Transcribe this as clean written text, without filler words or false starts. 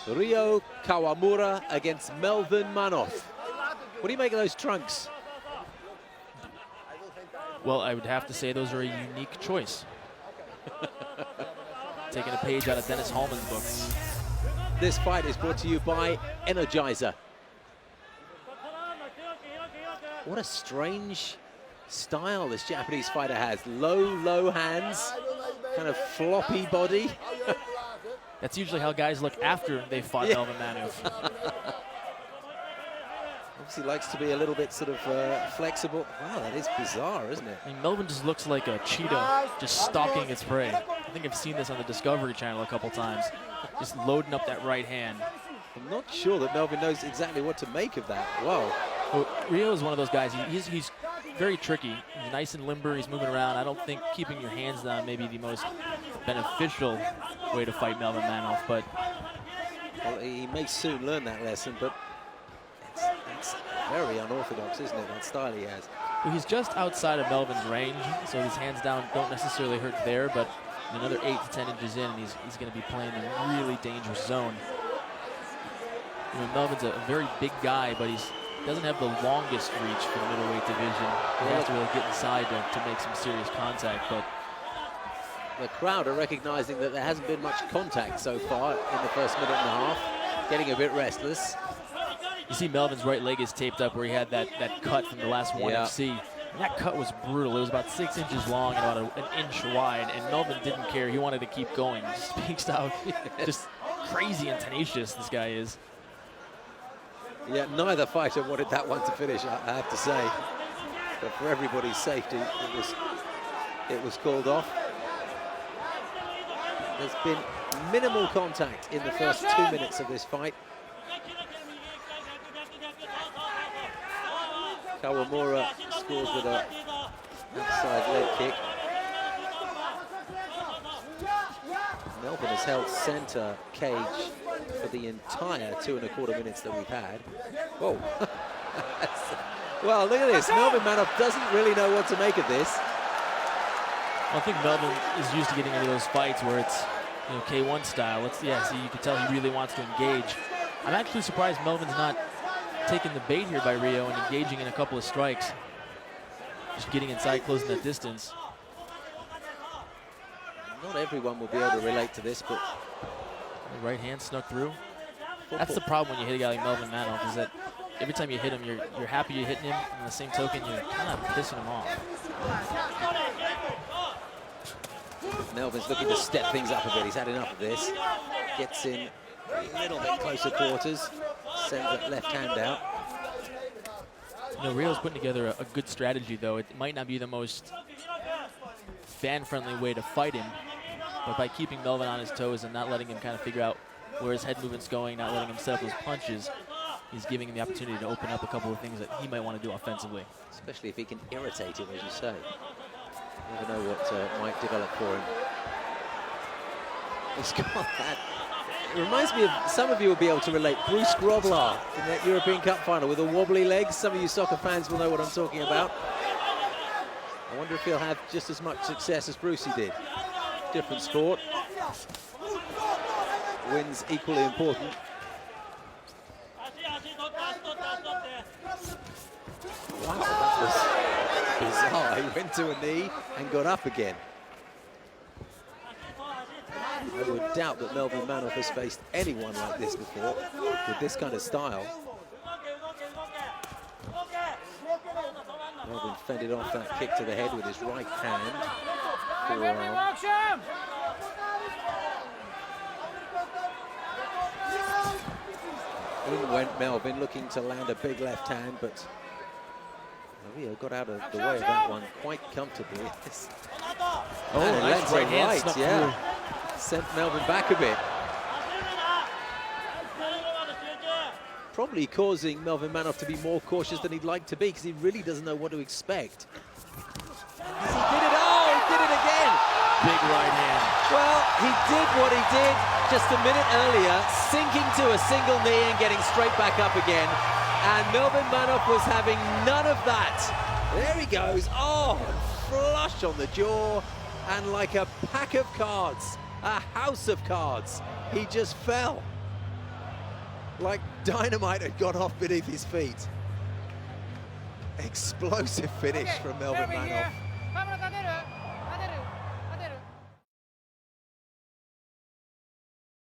Rio Kawamura against Melvin manhoef. What do you make of those trunks? Well, I would have to say those are a unique choice. Taking a page out of Dennis Hallman's books. This fight is brought to you by Energizer. What a strange style this Japanese fighter has. Low hands, kind of floppy body. That's usually how guys look after they fought Melvin manhoef. Obviously likes to be a little bit sort of flexible. Wow, that is bizarre, isn't it? I mean, Melvin just looks like a cheetah just stalking its prey. I think I've seen this on the Discovery Channel a couple times. Just loading up that right hand. I'm not sure that Melvin knows exactly what to make of that. Whoa. Well, Rio is one of those guys, he's very tricky. He's nice and limber, he's moving around. I don't think keeping your hands down may be the most beneficial way to fight Melvin manhoef, but... Well, he may soon learn that lesson, but it's very unorthodox, isn't it, that style he has? Well, he's just outside of Melvin's range, so his hands down don't necessarily hurt there, but another 8 to 10 inches in, and he's going to be playing in a really dangerous zone. I mean, Melvin's a very big guy, but he doesn't have the longest reach for the middleweight division. He has to really get inside to make some serious contact, but the crowd are recognizing that there hasn't been much contact so far in the first minute and a half, getting a bit restless. You see Melvin's right leg is taped up where he had that cut from the last ONE FC. And that cut was brutal. It was about 6 inches long and about an inch wide, and Melvin didn't care. He wanted to keep going. Just speaks out just crazy and tenacious this guy is. Yeah, neither fighter wanted that one to finish, I have to say. But for everybody's safety, it was called off. There's been minimal contact in the first 2 minutes of this fight. Kawamura scores with a outside leg kick. Melvin has held center cage for the entire 2¼ minutes that we've had. Whoa. Well, look at this. Melvin manhoef doesn't really know what to make of this. I think Melvin is used to getting into those fights where it's, you know, K1 style. See, you can tell he really wants to engage. I'm actually surprised Melvin's not taking the bait here by Rio and engaging in a couple of strikes. Just getting inside, closing that distance. Not everyone will be able to relate to this, but the right hand snuck through. That's the problem when you hit a guy like Melvin manhoef, is that every time you hit him, you're happy you're hitting him, and on the same token, you're kind of pissing him off. Melvin's looking to step things up a bit. He's had enough of this. Gets in a little bit closer quarters. Sends that left hand out. You know, Rio's putting together a good strategy, though. It might not be the most fan-friendly way to fight him, but by keeping Melvin on his toes and not letting him kind of figure out where his head movement's going, not letting him set up those punches, he's giving him the opportunity to open up a couple of things that he might want to do offensively. Especially if he can irritate him, as you say. You never know what might develop for him. He's got that. It reminds me of, some of you will be able to relate, Bruce Grobbelaar in that European Cup final with the wobbly legs. Some of you soccer fans will know what I'm talking about. I wonder if he'll have just as much success as Brucey did. Different sport. Wins equally important. Wow, that was bizarre. He went to a knee and got up again. I would doubt that Melvin manhoef has faced anyone like this before, with this kind of style. Melvin fended off that kick to the head with his right hand. Forearm. In went Melvin, looking to land a big left hand, but Rio got out of the way of that one quite comfortably. Oh, nice right hand snuck through. Sent Melvin back a bit. Probably causing Melvin manhoef to be more cautious than he'd like to be, because he really doesn't know what to expect. He did it! Oh, he did it again! Big right hand. Well, he did what he did just a minute earlier, sinking to a single knee and getting straight back up again. And Melvin manhoef was having none of that. There he goes. Oh, flush on the jaw. And like a pack of cards, a house of cards, he just fell. like dynamite had gone off beneath his feet. Explosive finish from Melvin manhoef.